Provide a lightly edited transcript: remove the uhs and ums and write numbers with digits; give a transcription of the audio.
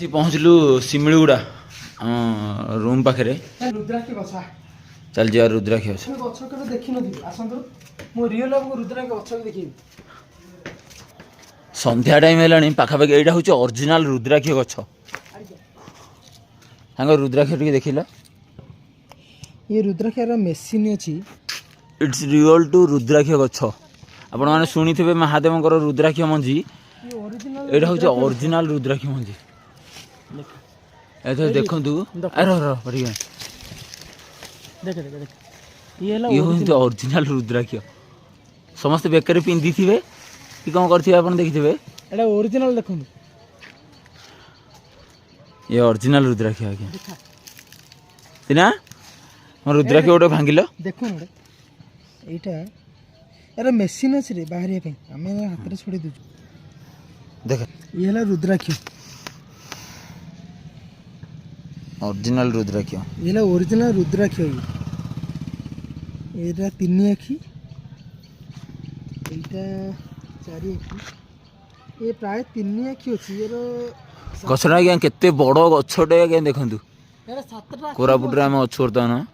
पहुँचलु सिमिलगुड़ा room पाखे रुद्राक्ष गछ चल जा रुद्राक्ष गछ गछ केबे देखि नथि आसंतु मो रियल आपको रुद्राक्ष गछ देखि संध्या टाइम है पाखापाखि यहाँ हूँ ओरिजिनल रुद्राक्ष गछ सांग रुद्राक्ष टे देख ये रुद्राक्ष मेसीन अच्छी इट्स रियल टू रुद्राक्ष गछ आपण मैंने शुणी थे महादेव रुद्राक्ष मंजी यहाँ हूँ ओरिजिनल रुद्राक्ष मंजी देखु ये हूँ ओरिजिनल रुद्राक्ष समस्त बेकर पिंधि थे कि कौन कर देखिए एटा ओरिजिनल देखो ये ओरिजिनल रुद्राक्ष आज्ञा सीना मोर रुद्राक्ष गोटे भांगिल देखो एटा यार मेसीन अच्छे रे बाहर आम हाथ में छोड़ दूँ देख ये है रुद्राक्ष ओरिजिनल रुद्राक्ष ये है ओरिजिनल रुद्राक्ष ये तीन आखि यहाँ चारि आखि ये प्राय तीन आखि अच्छी गछटा आज्ञा केते बड़ गछटे आज्ञा देखु सातटा कोरापुट आम अच्छे बर्तमान